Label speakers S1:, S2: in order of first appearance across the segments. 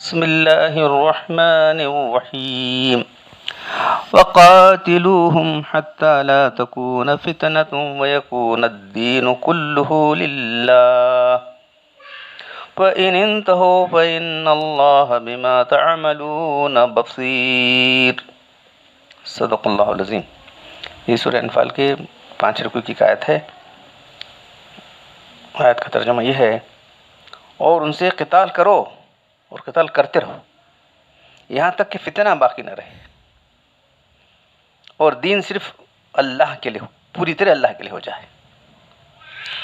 S1: بسم الله الرحمن الرحيم وقاتلوهم حتى لا تكون فتنة ويكون الدين كله لله فإن انتهوا فإن الله بما تعملون بصير صدق اللہ العظیم۔ یہ سورہ انفال کے 5 رکوع کی آیت ہے۔ آیت کا ترجمہ یہ ہے، اور ان سے قتال کرو اور قتال کرتے رہو یہاں تک کہ فتنہ باقی نہ رہے اور دین صرف اللہ کے لیے پوری طرح اللہ کے لیے ہو جائے،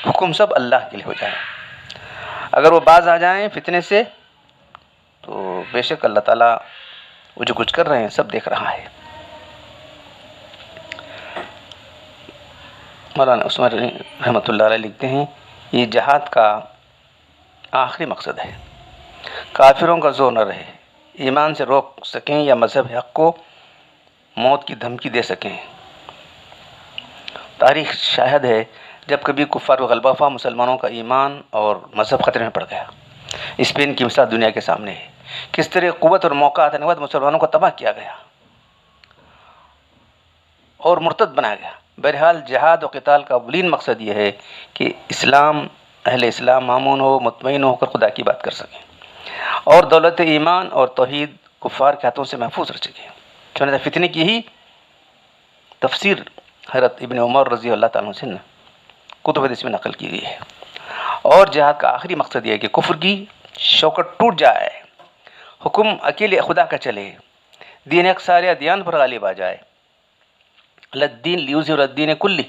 S1: حکم سب اللہ کے لیے ہو جائے۔ اگر وہ باز آ جائیں فتنے سے تو بے شک اللہ تعالیٰ وہ جو کچھ کر رہے ہیں سب دیکھ رہا ہے۔ مولانا عثمان رحمۃ اللہ علیہ لکھتے ہیں، یہ جہاد کا آخری مقصد ہے، کافروں کا زور نہ رہے، ایمان سے روک سکیں یا مذہب حق کو موت کی دھمکی دے سکیں۔ تاریخ شاہد ہے جب کبھی کفار و غلبہ خواہ مسلمانوں کا ایمان اور مذہب خطرے میں پڑ گیا۔ اسپین کی مثال دنیا کے سامنے ہے، کس طرح قوت اور موقع آنے کے بعد مسلمانوں کو تباہ کیا گیا اور مرتد بنایا گیا۔ بہرحال جہاد و قتال کا اولین مقصد یہ ہے کہ اہل اسلام مامون ہو، مطمئن ہو کر خدا کی بات کر سکیں اور دولت ایمان اور توحید کفار کے ہاتھوں سے محفوظ رہ سکے۔ چنانچہ فتنے کی ہی تفسیر حضرت ابن عمر رضی اللہ تعالیٰ عنہ سے کتب حدیث میں نقل کی گئی ہے۔ اور جہاد کا آخری مقصد یہ ہے کہ کفر کی شوکت ٹوٹ جائے، حکم اکیلے خدا کا چلے، دین ایک سارے ادیان پر غالب آ جائے، للدین لیظہر الدین کلہ،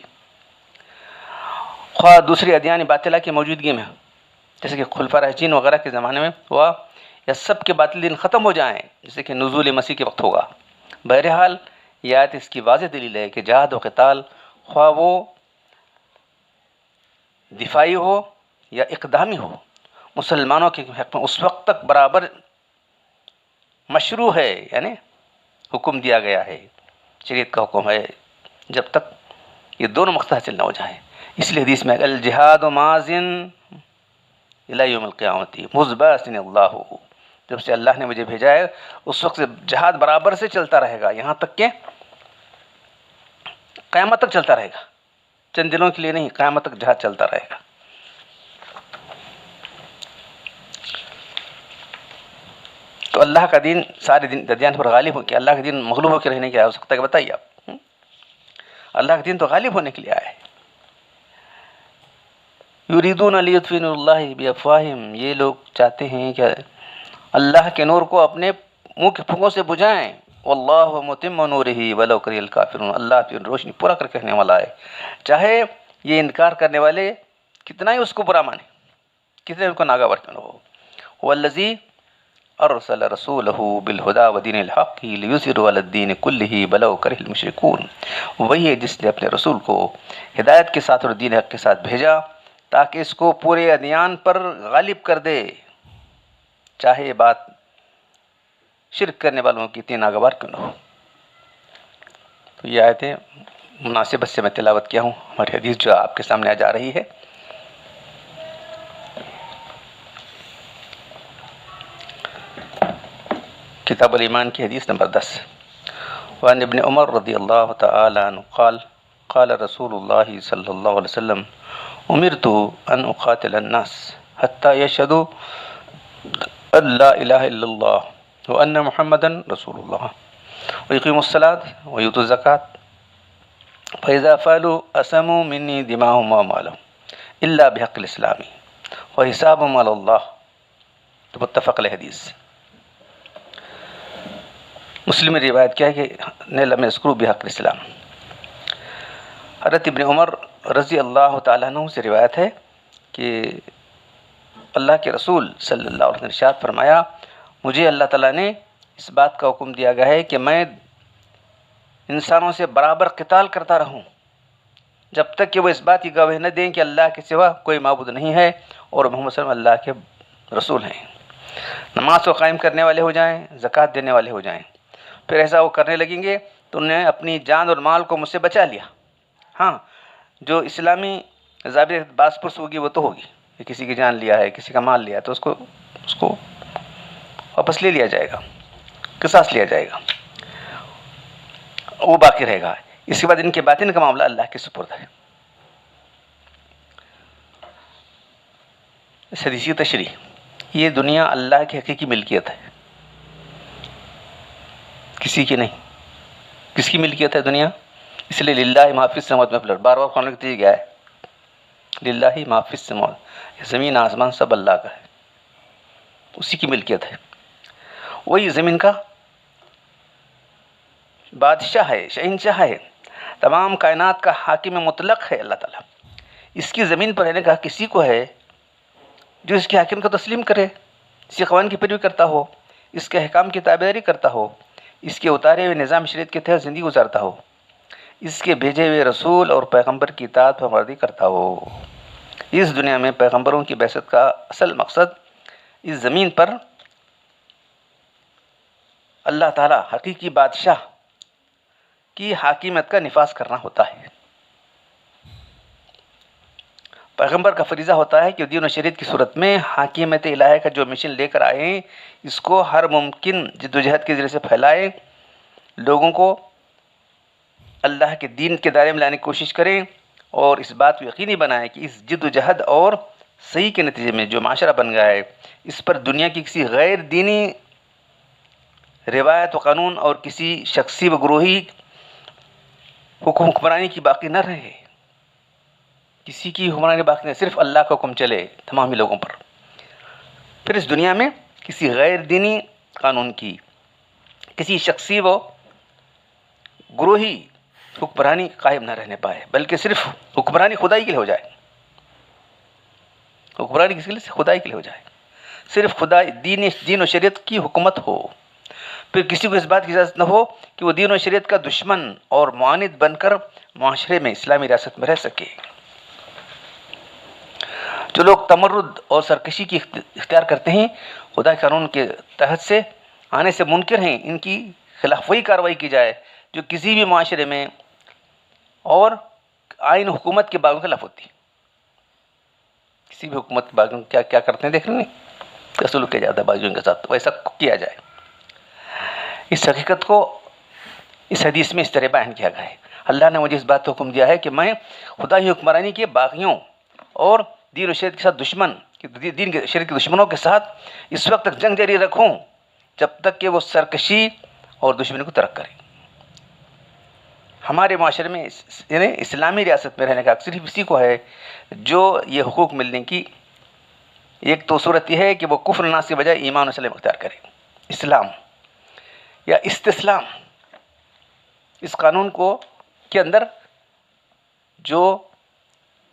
S1: خواہ دوسری ادیان باطلہ کی موجودگی میں، جیسے کہ خلفاء راشدین وغیرہ کے زمانے میں ہوا، یا سب کے باطل دین ختم ہو جائیں جیسے کہ نزول مسیح کے وقت ہوگا۔ بہرحال یہ آیت اس کی واضح دلیل ہے کہ جہاد و قتال خواہ وہ دفاعی ہو یا اقدامی ہو، مسلمانوں کے حق میں اس وقت تک برابر مشروع ہے، یعنی حکم دیا گیا ہے، شریعت کا حکم ہے، جب تک یہ دونوں مقصد حاصل نہ ہو جائیں۔ اس لیے حدیث میں الجہاد ماضٍ الی یوم القیامۃ مذ بعثنی اللہ، جب سے اللہ نے مجھے بھیجا ہے اس وقت سے جہاد برابر سے چلتا رہے گا، یہاں تک کہ قیامت تک چلتا رہے گا، چند دنوں کے لیے نہیں، قیامت تک جہاد چلتا رہے گا۔ تو اللہ کا دین سارے ادیان پر غالب ہو کہ اللہ کا دین مغلوب ہو کے رہنے کی ہو سکتا ہے کہ بتائیے آپ؟ اللہ کا دین تو غالب ہونے کے لیے آیا ہے۔ یریدون لیطفئوا اللہ بافواہہم، یہ لوگ چاہتے ہیں کہ اللہ کے نور کو اپنے منہ کے پھونکوں سے بجھائیں، واللہ متم نورہ ولو کرہ الکافرون، اللہ اپنی روشنی پورا کر کے رہنے والا ہے، چاہے یہ انکار کرنے والے کتنا ہی اس کو برا مانے، کتنے ان کو ناگوار کیوں نہ ہو۔ والذی ارسل رسولہ بالہدی ودین الحق لیظہرہ علی الدین کلہ ولو کرہ المشرکون، وہی ہے جس نے اپنے رسول کو ہدایت کے ساتھ اور دین حق کے ساتھ بھیجا تاکہ اس کو پورے ادیان پر غالب کر دے، چاہے یہ بات شرک کرنے والوں کی اتنی ناگوار کیوں نہ ہو۔ تو یہ آیتیں مناسبت سے میں تلاوت کیا ہوں، ہماری حدیث جو آپ کے سامنے آ جا رہی ہے۔ کتاب الایمان کی حدیث نمبر 10، وعن ابن عمر رضی اللہ تعالی عنہ قال قال رسول اللہ صلی اللہ علیہ وسلم امرت ان اقاتل الناس حتی یشہدوا ان لا الہ الا اللہ وان محمدا رسول اللہ ویقیموا الصلاۃ ویؤتوا الزکاۃ فاذا فعلوا اسموا منی دماءهم واموالهم الا بحق الاسلام وحسابهم علی اللہ۔ تو متفق علیہ حدیث۔ مسلم میں روایت کیا ہے کہ لم یذکروا بحق الاسلام۔ حضرت ابن عمر رضی اللہ تعالیٰ عنہ سے روایت ہے کہ اللہ کے رسول صلی اللہ علیہ وسلم نے ارشاد فرمایا، مجھے اللہ تعالیٰ نے اس بات کا حکم دیا گیا ہے کہ میں انسانوں سے برابر قتال کرتا رہوں جب تک کہ وہ اس بات کی گواہی نہ دیں کہ اللہ کے سوا کوئی معبود نہیں ہے اور محمد صلی اللہ علیہ وسلم اللہ کے رسول ہیں، نماز کو قائم کرنے والے ہو جائیں، زکوٰۃ دینے والے ہو جائیں۔ پھر ایسا وہ کرنے لگیں گے تو انہوں نے اپنی جان اور مال کو مجھ سے بچا لیا۔ ہاں، جو اسلامی ضابطے باس پرس ہوگی وہ تو ہوگی کہ کسی کی جان لیا ہے، کسی کا مال لیا ہے تو اس کو واپس لے لیا جائے گا، قصاص لیا جائے گا، وہ باقی رہے گا۔ اس کے بعد ان کے باطن کا معاملہ اللہ کے سپرد ہے۔ اس حدیث کی تشریح، یہ دنیا اللہ کی حقیقی ملکیت ہے، کسی کی نہیں۔ کس کی ملکیت ہے دنیا؟ اس لیے للہ ما فی السماوات میں پلٹ بار بار قرآن میں کہا گیا ہے، للہ ما فی السماوات، زمین آسمان سب اللہ کا ہے، اسی کی ملکیت ہے۔ وہی زمین کا بادشاہ ہے، شہنشاہ ہے، تمام کائنات کا حاکم مطلق ہے اللہ تعالیٰ۔ اس کی زمین پر رہنے کا کسی کو ہے جو اس کے حاکم کو تسلیم کرے، اس کے قوانین کی پیروی کرتا ہو، اس کے احکام کی تابعداری کرتا ہو، اس کے اتارے ہوئے نظام شریعت کے تحت زندگی گزارتا ہو، اس کے بھیجے ہوئے رسول اور پیغمبر کی اطاعت فرمانبرداری کرتا ہو۔ اس دنیا میں پیغمبروں کی بعثت کا اصل مقصد اس زمین پر اللہ تعالیٰ حقیقی بادشاہ کی حاکمیت کا نفاذ کرنا ہوتا ہے۔ پیغمبر کا فریضہ ہوتا ہے کہ دین و شریعت کی صورت میں حاکمیت الہیہ کا جو مشن لے کر آئیں، اس کو ہر ممکن جدوجہد کے ذریعے سے پھیلائیں، لوگوں کو اللہ کے دین کے دائرے میں لانے کی کوشش کریں، اور اس بات کو یقینی بنائیں کہ اس جد و جہد اور صحیح کے نتیجے میں جو معاشرہ بن گیا ہے، اس پر دنیا کی کسی غیر دینی روایت و قانون اور کسی شخصی و گروہی حکمرانی کی باقی نہ رہے، کسی کی حکمرانی باقی نہ، صرف اللہ کا حکم چلے تمامی لوگوں پر۔ پھر اس دنیا میں کسی غیر دینی قانون کی، کسی شخصی و گروہی حکمرانی قائم نہ رہنے پائے، بلکہ صرف حکمرانی خدائی کے لیے ہو جائے۔ حکمرانی کس کے لیے؟ خدائی کے لیے ہو جائے، صرف خدا دین و شریعت کی حکومت ہو۔ پھر کسی کو اس بات کی اجازت نہ ہو کہ وہ دین و شریعت کا دشمن اور معاند بن کر معاشرے میں اسلامی ریاست میں رہ سکے۔ جو لوگ تمرد اور سرکشی کی اختیار کرتے ہیں، خدا کے قانون کے تحت سے آنے سے منکر ہیں، ان کی خلاف وہی کارروائی کی جائے جو کسی بھی معاشرے میں اور آئین حکومت کے باغیوں کے خلاف ہوتی ہے۔ کسی بھی حکومت کے باغیوں کیا کرتے ہیں دیکھ رہے ہیں، کیا سلوک کیا جاتا ہے باغیوں کے ساتھ، ویسا کیا جائے۔ اس حقیقت کو اس حدیث میں اس طرح بیان کیا گیا ہے۔ اللہ نے مجھے اس بات کا حکم دیا ہے کہ میں خدائی حکمرانی کے باغیوں اور دین و شریعت کے ساتھ دین کے شریعت کے دشمنوں کے ساتھ اس وقت تک جنگ جاری رکھوں جب تک کہ وہ سرکشی اور دشمنی کو ترک کریں۔ ہمارے معاشرے میں یعنی اسلامی ریاست میں رہنے کا صرف اسی کو ہے جو یہ حقوق ملنے کی ایک تو صورت یہ ہے کہ وہ کفر ناس کے بجائے ایمان و اسلام اختیار کرے، اسلام یا استسلام۔ اس قانون کو کے اندر جو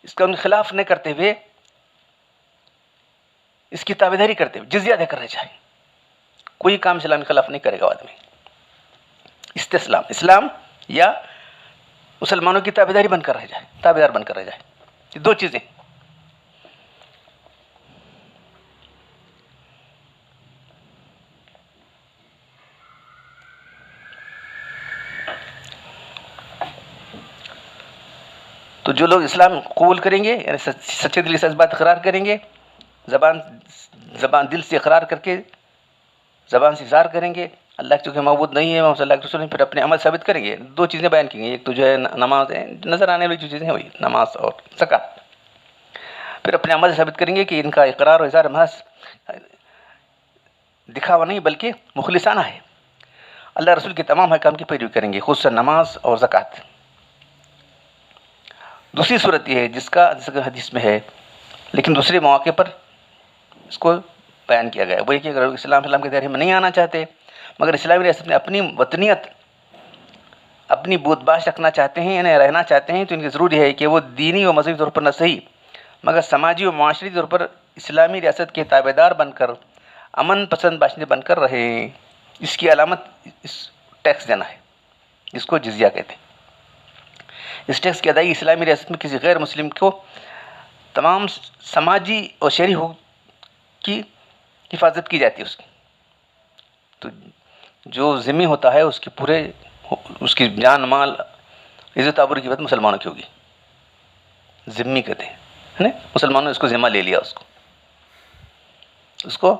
S1: اس قانون کے خلاف نہیں کرتے ہوئے، اس کی تابعداری کرتے ہوئے جزیہ دے کر رہ جائے، کوئی کام اسلام کے خلاف نہیں کرے گا آدمی۔ استسلام، اسلام یا مسلمانوں کی تابعداری بن کر رہ جائے، تابعدار بن کر رہ جائے، یہ دو چیزیں۔ تو جو لوگ اسلام قبول کریں گے، یعنی سچے دل سے اس بات اقرار کریں گے، زبان دل سے اقرار کر کے زبان سے اظہار کریں گے اللہ کی چونکہ معبود نہیں ہے، محمد صلی اللہ علیہ وسلم، پھر اپنے عمل ثابت کریں گے۔ دو چیزیں بیان کی گئی، ایک تو جو ہے نماز ہے، نظر آنے والی جو چیزیں ہیں وہی نماز اور زکوٰۃ۔ پھر اپنے عمل ثابت کریں گے کہ ان کا اقرار و اظہار محض دکھاوا نہیں بلکہ مخلصانہ ہے۔ اللہ رسول کے تمام احکام کی پیروی کریں گے، خصوصاً نماز اور زکوٰۃ۔ دوسری صورت یہ ہے جس کا حدیث میں ہے لیکن دوسرے مواقع پر اس کو بیان کیا گیا ہے، وہ یہ کہ اگر اسلام کے دائرے میں نہیں آنا چاہتے مگر اسلامی ریاست میں اپنی وطنیت، اپنی بود باش رکھنا چاہتے ہیں، یعنی رہنا چاہتے ہیں، تو ان کی ضروری ہے کہ وہ دینی و مذہبی طور پر نہ صحیح مگر سماجی و معاشرتی طور پر اسلامی ریاست کے تابعدار بن کر، امن پسند باشندے بن کر رہیں۔ اس کی علامت اس ٹیکس دینا ہے جس کو جزیہ کہتے ہیں۔ اس ٹیکس کی ادائیگی اسلامی ریاست میں کسی غیر مسلم کو تمام سماجی اور شہری حقوق کی حفاظت کی جاتی ہے اس کی۔ تو جو ذمہ ہوتا ہے اس کی جان مال عزت آبرو کی بات مسلمانوں کی ہوگی، ذمی کہتے ہیں، ہے نا؟ مسلمانوں نے اس کو ذمہ لے لیا، اس کو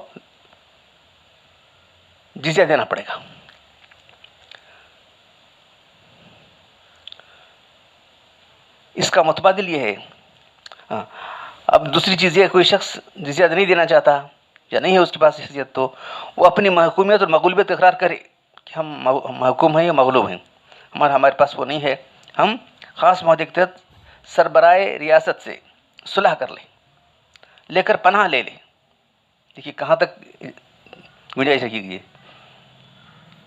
S1: جزیہ دینا پڑے گا. اس کا متبادل یہ ہے. ہاں اب دوسری چیز یہ ہے، کوئی شخص جزیہ نہیں دینا چاہتا یا نہیں ہے اس کے پاس حیثیت، تو وہ اپنی محکومیت اور مغلوبیت اقرار کرے کہ ہم محکوم ہیں یا مغلوب ہیں. ہمارے پاس وہ نہیں ہے، ہم خاص معاہدے کے تحت سربراہ ریاست سے صلح کر لے کر پناہ لے لیں. دیکھیے کہاں تک گنجائش رکھی گئی ہے.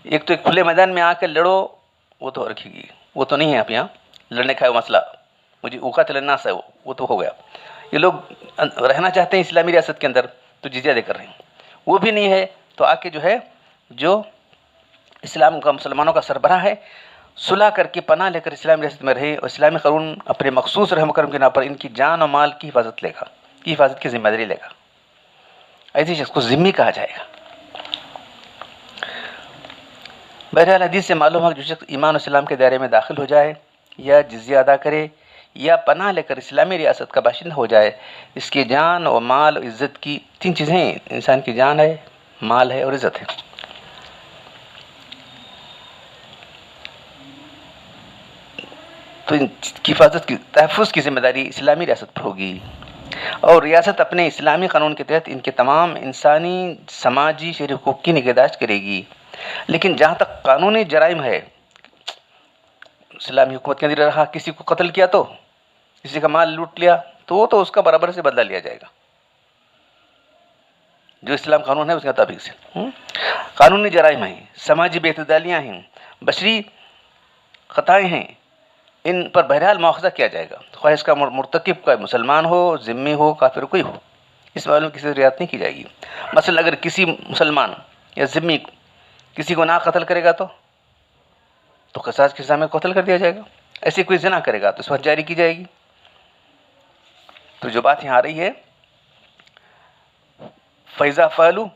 S1: ایک تو ایک کھلے میدان میں آ کے لڑو، وہ تو رکھی گئی، وہ تو نہیں ہے. آپ یہاں لڑنے کا مسئلہ، مجھے اوقات الناس ہے وہ تو ہو گیا. یہ لوگ رہنا چاہتے ہیں اسلامی ریاست کے اندر تو جزیہ دے کر رہے ہیں، وہ بھی نہیں ہے تو آ کے جو اسلام کا مسلمانوں کا سربراہ ہے، صلح کر کے پناہ لے کر اسلامی ریاست میں رہے اور اسلامی قانون اپنے مخصوص رحم کرم کے نام پر ان کی جان و مال کی حفاظت لے گا، کی حفاظت کی ذمہ داری لے گا. ایسی شخص کو ذمہ کہا جائے گا. بہرحال حدیث سے معلوم ہے کہ جو شخص ایمان و اسلام کے دائرے میں داخل ہو جائے یا جزیہ ادا کرے یا پناہ لے کر اسلامی ریاست کا باشندہ ہو جائے، اس کی جان و مال و عزت کی 3 چیزیں ہیں. انسان کی جان ہے، مال ہے اور عزت ہے. تو ان کی حفاظت کی تحفظ کی ذمہ داری اسلامی ریاست پر ہوگی، اور ریاست اپنے اسلامی قانون کے تحت ان کے تمام انسانی، سماجی، شہری حقوق کی نگہداشت کرے گی. لیکن جہاں تک قانونی جرائم ہے، اسلامی حکومت کے اندر رہا، کسی کو قتل کیا تو، کسی کا مال لوٹ لیا تو وہ تو اس کا برابر سے بدلہ لیا جائے گا، جو اسلام قانون ہے اس کے مطابق سے. قانونی جرائم ہیں، سماجی بے اعتدالیاں ہیں، بشری خطائیں ہیں، ان پر بہرحال مواخذہ کیا جائے گا، خواہ اس کا مرتکب کوئی مسلمان ہو، ذمی ہو، کافر کوئی ہو. اس معاملے میں کسی سے رعایت نہیں کی جائے گی. مثلا اگر کسی مسلمان یا ذمی کسی کو نہ قتل کرے گا تو قصاص کے حساب میں قتل کر دیا جائے گا. ایسے کوئی زنا کرے گا تو اس وقت جاری کی جائے گی. تو جو بات یہاں آ رہی ہے، فیضا فعلو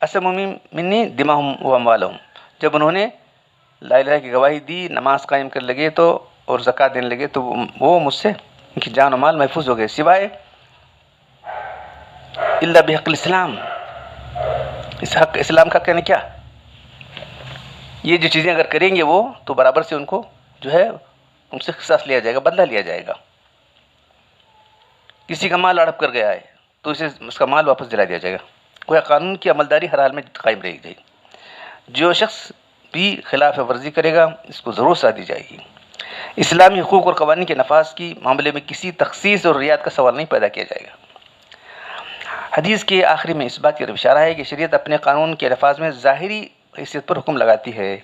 S1: اسم منی دماہم و اموالہم، جب انہوں نے لا الہ کی گواہی دی، نماز قائم کر لگے تو اور زکوٰۃ دینے لگے تو وہ مجھ سے ان کی جان و مال محفوظ ہو گئے، سوائے الا بحق الاسلام، اس حق اسلام کا کہنا کیا، یہ جو چیزیں اگر کریں گے وہ تو برابر سے ان کو ان سے قصاص لیا جائے گا، بدلہ لیا جائے گا. کسی کا مال ہڑپ کر گیا ہے تو اسے اس کا مال واپس دلا دیا جائے گا. کوئی قانون کی عملداری ہر حال میں قائم رہے گی. جو شخص بھی خلاف ورزی کرے گا اس کو ضرور سزا دی جائے گی. اسلامی حقوق اور قوانین کے نفاذ کی معاملے میں کسی تخصیص اور رعایت کا سوال نہیں پیدا کیا جائے گا. حدیث کے آخری میں اس بات کی طرف اشارہ ہے کہ شریعت اپنے قانون کے نفاذ میں ظاہری حیثیت پر حکم لگاتی ہے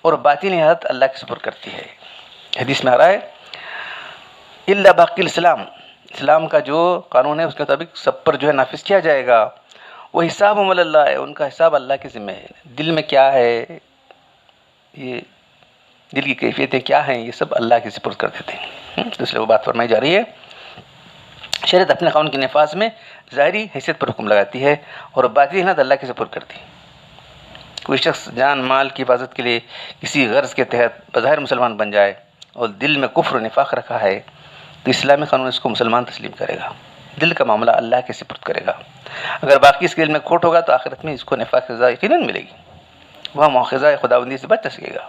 S1: اور باطنی حالت اللہ کے سپرد کرتی ہے. حدیث میں آ رہا ہے الا باقی الاسلام، اسلام کا جو قانون ہے اس کے مطابق سب پر نافذ کیا جائے گا. وہ حساب اللہ ہے، ان کا حساب اللہ کے ذمہ ہے. دل میں کیا ہے، یہ دل کی کیفیتیں کیا ہیں، یہ سب اللہ کے سپرد کر دیتے ہیں. تو اس لیے وہ بات فرمائی جا رہی ہے، شریعت اپنے قانون کے نفاذ میں ظاہری حیثیت پر حکم لگاتی ہے اور باطنی حالت اللہ کے سپرد کرتی ہے. کوئی شخص جان مال کی حفاظت کے لیے کسی غرض کے تحت بظاہر مسلمان بن جائے اور دل میں کفر و نفاق رکھا ہے تو اسلامی قانون اس کو مسلمان تسلیم کرے گا، دل کا معاملہ اللہ کے سپرد کرے گا. اگر باقی اس کے دل میں کھوٹ ہوگا تو آخرت میں اس کو نفاق کی سزا یقیناً ملے گی، وہاں مواخذہ خداوندی سے بچ سکے گا.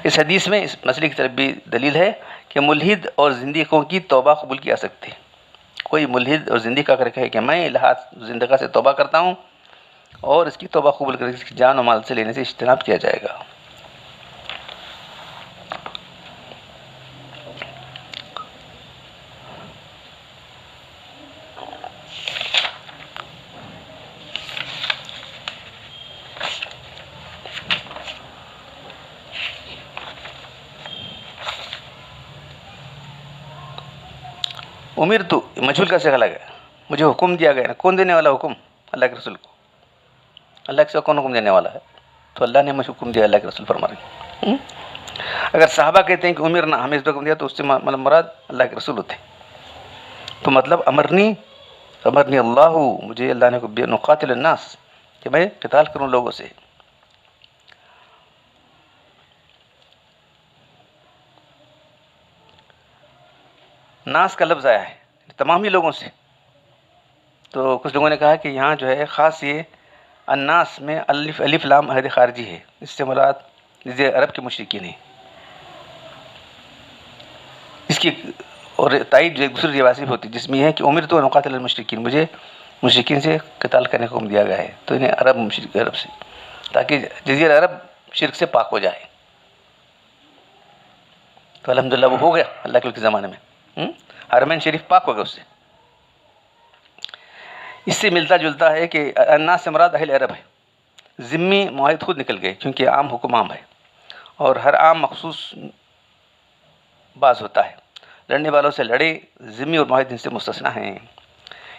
S1: اس حدیث میں اس مسئلے کی طرف بھی دلیل ہے کہ ملحد اور زندیقوں کی توبہ قبول کی جا سکتی ہے. کوئی ملحد اور زندیق اگر کہے کہ میں الحاد زندگی سے توبہ کرتا ہوں اور اس کی توبہ قبول کر کے اس کی جان و مال سے لینے سے اجتناب کیا جائے گا. امیر تو مجھول کا صیغہ لگا، مجھے حکم دیا گیا. کون دینے والا حکم؟ اللہ کے رسول کو. اللہ کے سوا کون حکم دینے والا ہے؟ تو اللہ نے مجھے حکم دیا، اللہ کے رسول فرما رہے ہیں. اگر صحابہ کہتے ہیں کہ امیر نہ ہمیں اس پہ حکم دیا تو اس سے مراد اللہ کے رسول ہوتے ہیں. تو مطلب امرنی اللہ، مجھے اللہ نے نقاتل الناس، کہ میں قتال کروں لوگوں سے. ناس کا لفظ آیا ہے تمام ہی لوگوں سے. تو کچھ لوگوں نے کہا کہ یہاں خاص یہ الناس میں الف لام عہد خارجی ہے، اس سے مراد جزیرہ عرب کے مشرکین ہیں. اس کی اور تائید جو ایک دوسری روایت بھی ہوتی ہے جس میں یہ ہے کہ امرت ان اقاتل المشرکین، مجھے مشرکین سے قتال کرنے کو حکم دیا گیا ہے. تو انہیں عرب سے، تاکہ جزیرہ عرب شرک سے پاک ہو جائے. تو الحمدللہ وہ ہو گیا اللہ کے زمانے میں، حرمین شریف پاک ہو گیا اس سے. اس سے ملتا جلتا ہے کہ الناس سے مراد اہل عرب ہے. ذمی معاہد خود نکل گئے کیونکہ عام حکم عام ہے، اور ہر عام مخصوص بعض ہوتا ہے. لڑنے والوں سے لڑے، ذمی اور معاہد ان سے مستثنا ہیں.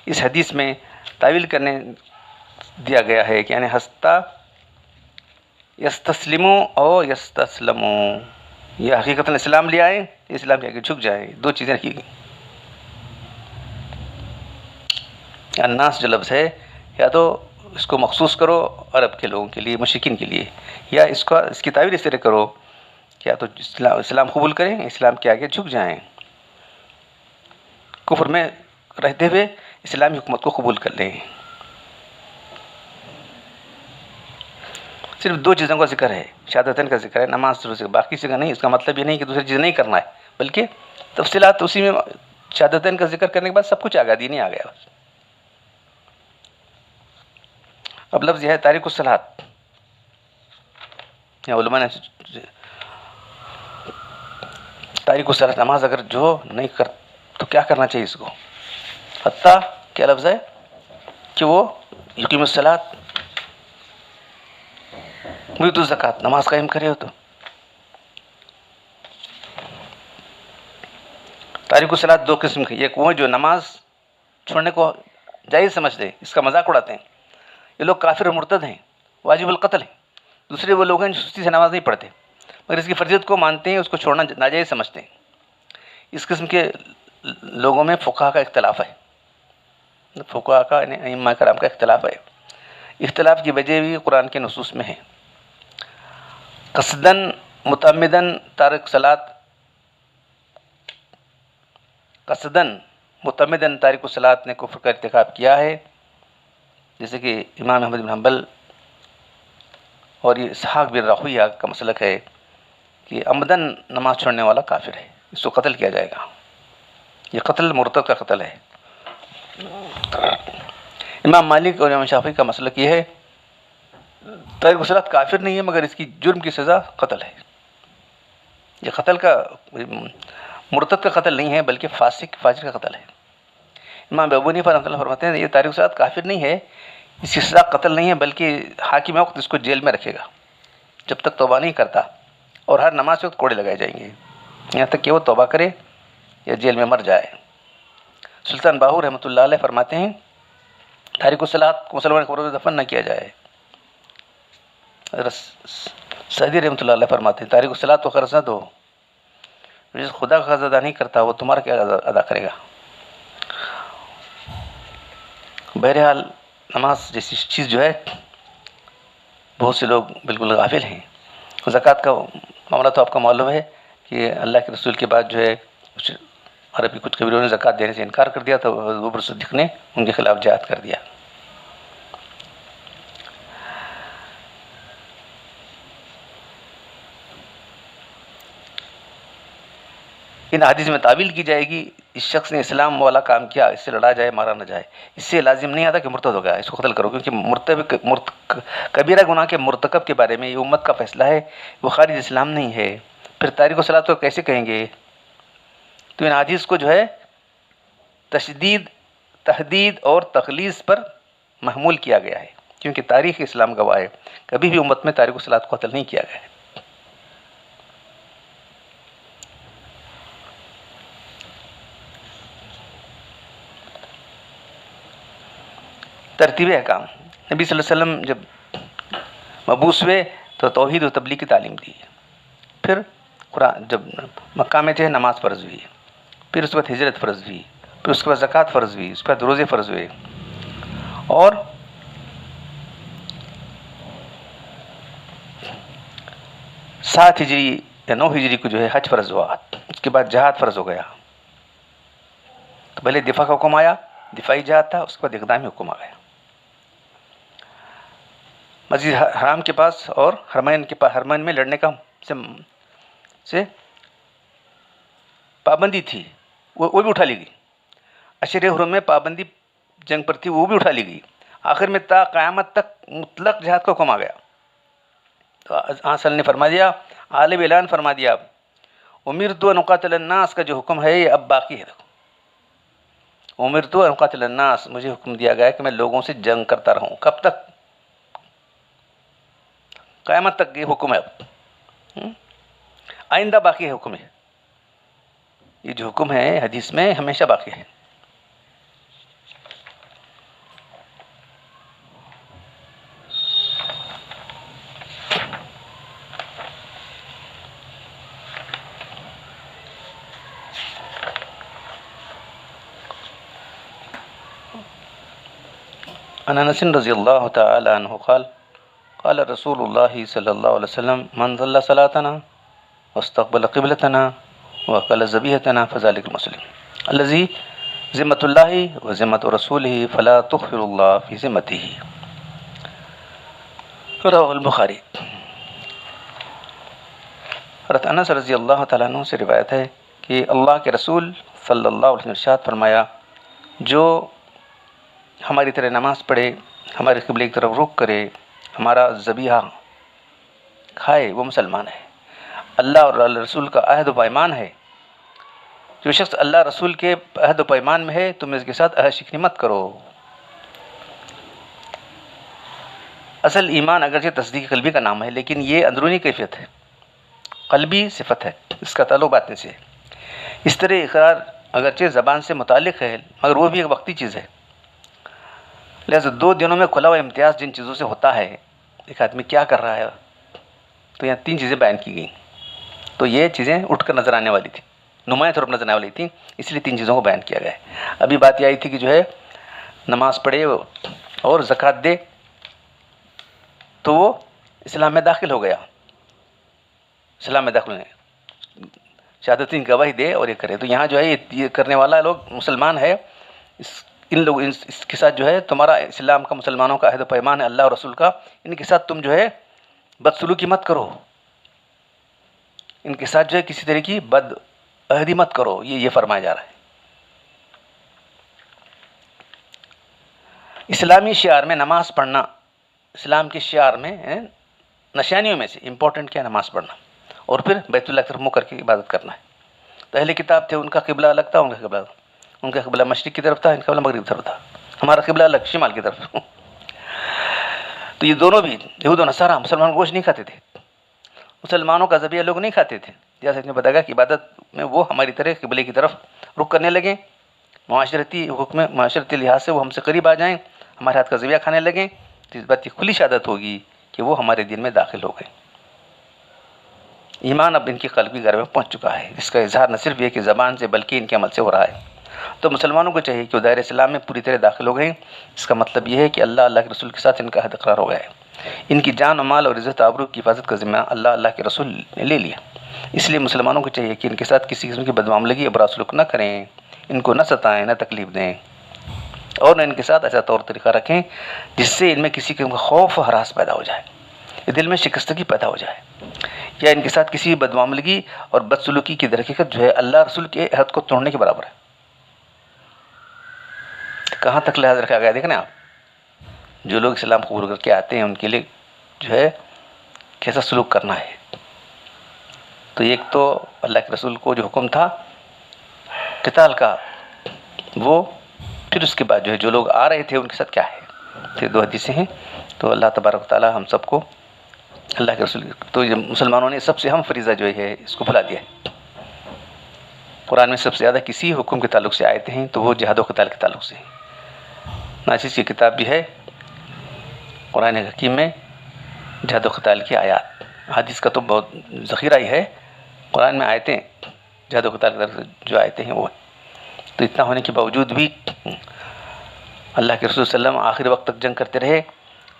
S1: اس حدیث میں تعویل کرنے دیا گیا ہے کہ یعنی ہستا یستسلمو او یستسلمو، یہ حقیقت اسلام لے آئے، اسلام کے آگے جھک جائیں. دو چیزیں رکھی گئی. الناس جو لفظ ہے یا تو اس کو مخصوص کرو عرب کے لوگوں کے لیے، مشرکین کے لیے، یا اس کی تعبیر اس طرح کرو کہ یا تو اسلام قبول کریں، اسلام کے آگے جھک جائیں، کفر میں رہتے ہوئے اسلامی حکومت کو قبول کر لیں. صرف دو چیزوں کا ذکر ہے، شہادتین کا ذکر ہے، نماز روزے، باقی چیزیں نہیں. اس کا مطلب یہ نہیں کہ دوسری چیز نہیں کرنا ہے، بلکہ تفصیلات اسی میں شہادتین کا ذکر کرنے کے بعد سب کچھ آ گیا، دین ہی آ گیا. اب لفظ یہ ہے تاریک الصلاۃ. علماء نے تاریک الصلاۃ، نماز اگر جو نہیں کر تو کیا کرنا چاہیے اس کو. حتیٰ کیا لفظ ہے کہ وہ یقیم الصلاۃ ویت الزکوٰۃ، نماز قائم کرے ہو. تو تاریک الصلاۃ دو قسم کی، ایک وہ جو نماز چھوڑنے کو جائز سمجھتے ہیں، اس کا مذاق اڑاتے ہیں، یہ لوگ کافر اور مرتد ہیں، واجب القتل ہیں. دوسرے وہ لوگ ہیں جو سستی سے نماز نہیں پڑھتے مگر اس کی فرضیت کو مانتے ہیں، اس کو چھوڑنا ناجائز سمجھتے ہیں. اس قسم کے لوگوں میں فقہا کا اختلاف ہے، فقہا کا یعنی ائمہ کرام کا اختلاف ہے. اختلاف کی وجہ بھی قرآن کے نصوص میں ہے. قصدن متعمدن تارک صلاۃ، قصدن متعمدن تارک الصلاۃ نے کفر کا ارتکاب کیا ہے، جیسے کہ امام احمد بن حنبل اور یہ اسحاق بن راہویہ کا مسلک ہے کہ عمدن نماز چھوڑنے والا کافر ہے، اس کو قتل کیا جائے گا. یہ قتل مرتد کا قتل ہے. امام مالک اور امام شافعی کا مسلک یہ ہے تارک الصلاۃ کافر نہیں ہے مگر اس کی جرم کی سزا قتل ہے. یہ قتل کا مرتد کا قتل نہیں ہے بلکہ فاسق فاجر کا قتل ہے. امام ابو حنیفہ رحمۃ اللہ فرماتے ہیں یہ تارک الصلاۃ کافر نہیں ہے، اس کی سزا قتل نہیں ہے بلکہ حاکم وقت اس کو جیل میں رکھے گا جب تک توبہ نہیں کرتا، اور ہر نماز کے وقت کوڑے لگائے جائیں گے یہاں تک کہ وہ توبہ کرے یا جیل میں مر جائے. سلطان باہو رحمۃ اللہ علیہ فرماتے ہیں تارک الصلاۃ کو مسلمان قبر میں دفن نہ کیا جائے. سعدی رحمۃ اللہ علیہ فرماتے ہیں تارک الصلاۃ تو قرض نہ دو، جس خدا کا قرض ادا نہیں کرتا وہ تمہارا کیا ادا کرے گا. بہرحال نماز جیسی چیز جو ہے بہت سے لوگ بالکل غافل ہیں. زکوٰۃ کا معاملہ تو آپ کا معلوم ہے کہ اللہ کے رسول کے بعد جو ہے عربی کچھ قبیلوں نے زکوٰۃ دینے سے انکار کر دیا تو ابو بکر صدیق نے ان کے خلاف جہاد کر دیا. ان حدیث میں تعویل کی جائے گی اس شخص نے اسلام والا کام کیا، اس سے لڑا جائے مارا نہ جائے، اس سے لازم نہیں آتا کہ مرتد ہو گیا اس کو قتل کرو، کیونکہ کبیرہ گناہ کے مرتکب کے بارے میں یہ امت کا فیصلہ ہے، وہ خارج اسلام نہیں ہے. پھر تاریک الصلاۃ کو کیسے کہیں گے؟ تو ان حدیث کو جو ہے تشدید، تحدید اور تخلیص پر محمول کیا گیا ہے، کیونکہ تاریخ اسلام گواہ ہے کبھی بھی امت میں تاریک الصلاۃ کو قتل نہیں کیا گیا ہے. ترتیب احکام، نبی صلی اللہ علیہ وسلم جب مبعوث ہوئے تو توحید و تبلیغ کی تعلیم دی. پھر قرآن جب مکہ میں تھے نماز فرض ہوئی، پھر اس کے بعد ہجرت فرض ہوئی، پھر اس کے بعد زکوٰۃ فرض ہوئی، اس کے بعد روزے فرض ہوئے، اور 7 ہجری یا 9 ہجری کو جو ہے حج فرض ہوا، اس کے بعد جہاد فرض ہو گیا. تو پہلے دفاع کا حکم آیا، دفاعی جہاد تھا، اس کے بعد اقدامی حکم آ گیا. مسجد حرام کے پاس اور حرمین کے پاس، حرمین میں لڑنے کا سے پابندی تھی، وہ بھی اٹھا لی گئی. اشر حرم میں پابندی جنگ پر تھی، وہ بھی اٹھا لی گئی. آخر میں تا قیامت تک مطلق جہاد کو حکم آ گیا. تو آن صلی اللہ علیہ وسلم نے فرما دیا، عالم اعلان فرما دیا، امرت ان اقاتل الناس کا جو حکم ہے یہ اب باقی ہے. دیکھو، امرت ان اقاتل الناس، مجھے حکم دیا گیا کہ میں لوگوں سے جنگ کرتا رہوں. کب تک؟ قیامت تک یہ حکم ہے. اب آئندہ باقی ہے حکم ہے. یہ جو حکم ہے حدیث میں ہمیشہ باقی ہے. عن انس رضی اللہ تعالی عنہ قال قال رسول اللہ صلی اللہ علیہ وسلم من صلی صلاتنا واستقبل قبلتنا وقال ذبیحتنا فذلك المسلم الذي ذمة اللہ وذمة رسوله فلا تخفر اللہ في ذمته. رواه البخاری. حضرت انس رضی اللہ تعالیٰ عنہ سے روایت ہے کہ اللہ کے رسول صلی اللہ علیہ وسلم ارشاد فرمایا، جو ہماری طرح نماز پڑھے، ہمارے قبلے کی طرف رخ کرے، ہمارا ذبیحہ کھائے، وہ مسلمان ہے. اللہ اور اللہ رسول کا عہد و پیمان ہے. جو شخص اللہ رسول کے عہد و پیمان میں ہے تم اس کے ساتھ عہد شکنی مت کرو. اصل ایمان اگرچہ تصدیق قلبی کا نام ہے، لیکن یہ اندرونی کیفیت ہے، قلبی صفت ہے، اس کا تعلق باطن سے ہے. اس طرح اقرار اگرچہ زبان سے متعلق ہے مگر وہ بھی ایک وقتی چیز ہے. لہذا 2 دنوں میں کھلا ہوا امتیاز جن چیزوں سے ہوتا ہے، ایک آدمی کیا کر رہا ہے، تو یہاں 3 چیزیں بیان کی گئیں. تو یہ چیزیں اٹھ کر نظر آنے والی تھیں، نمایاں طور پر نظر آنے والی تھیں، اس لیے 3 چیزوں کو بیان کیا گیا ہے. ابھی بات یہ آئی تھی کہ جو ہے نماز پڑھے اور زکوٰۃ دے تو وہ اسلام میں داخل ہو گیا. اسلام میں داخل ہونے، شہادتین گواہی دے اور یہ کرے. تو یہاں جو ہے یہ کرنے والا لوگ مسلمان ہے. اس کے ساتھ جو ہے تمہارا اسلام کا، مسلمانوں کا عہد و پیمان ہے، اللہ اور رسول کا، ان کے ساتھ تم جو ہے بدسلوکی مت کرو، ان کے ساتھ جو ہے کسی طرح کی بد عہدی مت کرو. یہ فرمایا جا رہا ہے. اسلامی شعار میں نماز پڑھنا، اسلام کے شعار میں نشانیوں میں سے امپورٹنٹ کیا، نماز پڑھنا اور پھر بیت اللہ کی طرف منہ کر کے عبادت کرنا ہے. تو اہل کتاب تھے، ان کا قبلہ الگ تھا، ان کا قبلہ مشرق کی طرف تھا، ان کا قبلہ مغرب کی طرف تھا. ہمارا قبلہ الگ، شمال کی طرف. تو یہ دونوں بھی یہود و نصارہ مسلمان گوشت نہیں کھاتے تھے، مسلمانوں کا ذبیحہ لوگ نہیں کھاتے تھے. جیسا کہ نے بتایا کہ عبادت میں وہ ہماری طرح قبلے کی طرف رخ کرنے لگیں، معاشرتی حکم، معاشرتی لحاظ سے وہ ہم سے قریب آ جائیں، ہمارے ہاتھ کا ذبیحہ کھانے لگیں، تو اس بات کی کھلی شہادت ہوگی کہ وہ ہمارے دین میں داخل ہو گئے. ایمان اب ان کی قلبی گھر میں پہنچ چکا ہے. اس کا اظہار نہ صرف یہ کہ زبان سے بلکہ ان کے عمل سے ہو رہا ہے. تو مسلمانوں کو چاہیے کہ وہ دائرۂ اسلام میں پوری طرح داخل ہو گئے. اس کا مطلب یہ ہے کہ اللہ کے رسول کے ساتھ ان کا عہد اقرار ہو گیا ہے. ان کی جان و مال اور عزت آبرو کی حفاظت کا ذمہ اللہ کے رسول نے لے لیا. اس لیے مسلمانوں کو چاہیے کہ ان کے ساتھ کسی قسم کی بدمعاملگی یا برا سلوک نہ کریں، ان کو نہ ستائیں، نہ تکلیف دیں، اور نہ ان کے ساتھ ایسا طور طریقہ رکھیں جس سے ان میں کسی قسم کا خوف و ہراس پیدا ہو جائے، دل میں شکستگی پیدا ہو جائے، یا ان کے ساتھ کسی بدمعاملگی اور بدسلوکی کی درحقیقت جو ہے اللہ رسول کے عہد کو توڑنے کے برابر ہے. کہاں تک لحاظ رکھا گیا دیکھیں آپ. جو لوگ اسلام قبول کر کے آتے ہیں ان کے لیے جو ہے کیسا سلوک کرنا ہے. تو ایک تو اللہ کے رسول کو جو حکم تھا قتال کا، وہ پھر اس کے بعد جو ہے جو لوگ آ رہے تھے ان کے ساتھ کیا ہے. پھر 2 حدیثیں ہیں. تو اللہ تبارک و تعالی ہم سب کو اللہ کے رسول، تو مسلمانوں نے سب سے اہم فریضہ جو ہے اس کو بھلا دیا ہے. قرآن میں سب سے زیادہ کسی حکم کے تعلق سے آیتیں ہیں تو وہ جہاد و قتال کے تعلق سے ہیں. ناچیز کی کتاب بھی ہے قرآن حکیم میں جہاد و قتال کی آیات. حدیث کا تو بہت ذخیرہ ہی ہے، قرآن میں آیتیں جہاد و قتال کی طرف سے جو آیتیں ہیں وہ. تو اتنا ہونے کے باوجود بھی اللہ کے رسول صلی اللہ علیہ وسلم آخر وقت تک جنگ کرتے رہے.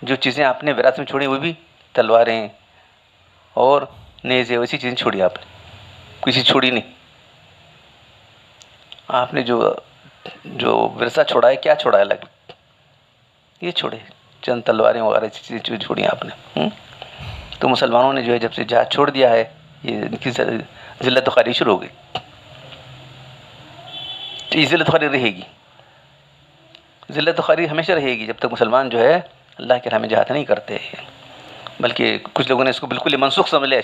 S1: جو چیزیں آپ نے وراثت میں چھوڑی وہ بھی تلواریں اور نیزے، ویسی چیزیں چھوڑی آپ نے، کسی چھوڑی نہیں. آپ نے جو ورثہ چھوڑا ہے، کیا چھوڑا ہے الگ، یہ چھوڑے چند تلواریں وغیرہ چیزیں چھوڑی آپ نے. تو مسلمانوں نے جو ہے جب سے جہاد چھوڑ دیا ہے یہ ان کی ذلت و خواری شروع ہو گئی. تو یہ ذلت و خواری رہے گی، ذلت و خواری ہمیشہ رہے گی جب تک مسلمان جو ہے اللہ کے راہ میں جہاد نہیں کرتے. بلکہ کچھ لوگوں نے اس کو بالکل ہی منسوخ سمجھ لیا،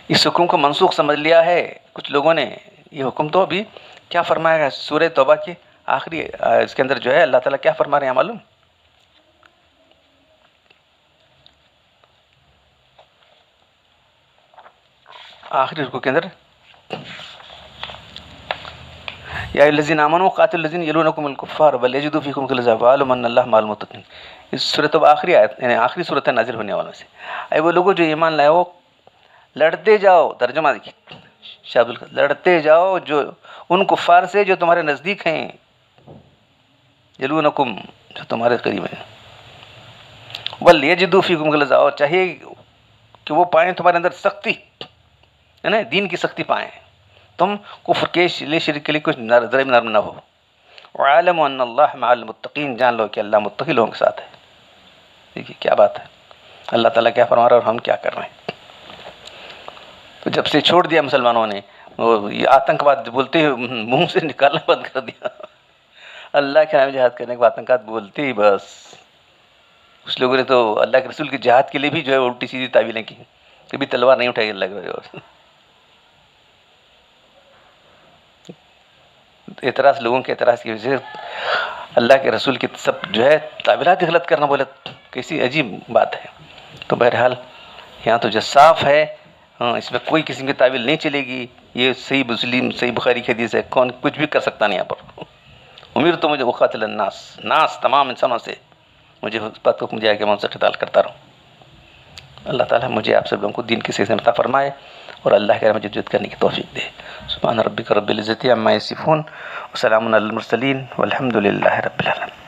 S1: اس حکم کو منسوخ سمجھ لیا ہے کچھ لوگوں نے. یہ حکم تو ابھی کیا فرمایا گا سورہ توبہ کے آخری اس کے اندر جو ہے اللہ تعالیٰ کیا فرما رہے ہیں معلوم؟ آخری رکوع کے اندر یا الذین آمنوا قاتلوا الذین یلونکم الکفار ولیجدوا فیکم غلظہ واعلموا ان اللہ مع المتقین. اس سورۃ توبہ آخری آیت یعنی آخری سورۃ نازل ہونے والوں سے. اے وہ لوگوں جو ایمان لائے ہو لڑتے جاؤ، ترجمہ دیکھیے شاہ عبد القادر، لڑتے جاؤ جو ان کفار سے جو تمہارے نزدیک ہیں، یلونکم جو تمہارے قریب ہیں، ولیجدوا فیکم غلظہ اور چاہیے کہ وہ پائیں تمہارے اندر سختی، ہے نا، دین کی سختی پائیں، تم کفر کے لیے شرک کے لیے کچھ ذرا نرم نہ ہو. وعلموا ان اللہ مع المتقین، جان لو کہ اللہ متقی لوگوں کے ساتھ ہے. دیکھیے کیا بات ہے، اللہ تعالیٰ کیا فرما رہا ہے اور ہم کیا کر رہے ہیں. تو جب سے چھوڑ دیا مسلمانوں نے وہ یہ آتنکواد بولتے ہی منہ سے نکالنا بند کر دیا. اللہ کے نام جہاد کرنے کے بعد آتنکواد بولتے ہی بس. کچھ لوگوں نے تو اللہ کے رسول کے جہاد کے لیے بھی جو ہے الٹی سیدھی تعویلیں کی، کبھی تلوار نہیں اٹھائی اللہ کے. اعتراض لوگوں کے اعتراض کی وجہ سے اللہ کے رسول کی سب جو ہے تعبیرات غلط کرنا بولے کیسی عجیب بات ہے. تو بہرحال یہاں تو جو صاف ہے اس میں کوئی قسم کی تعویل نہیں چلے گی. یہ صحیح مسلم صحیح بخاری کی حدیث ہے، کون کچھ بھی کر سکتا نہیں یہاں پر. امیر تو مجھے اقاتل الناس تمام انسانوں سے مجھے اس بات کو مجھے کہ میں ان سے قتال کرتا رہوں. اللہ تعالیٰ مجھے آپ سب لوگوں کو دین کی صحیح عطا فرمائے اور اللہ کے راہ میں جدوجہد کرنے کی توفیق دے. سبحان ربک رب العزت عما یصفون وسلام علی المرسلین والحمد للہ رب العالمین.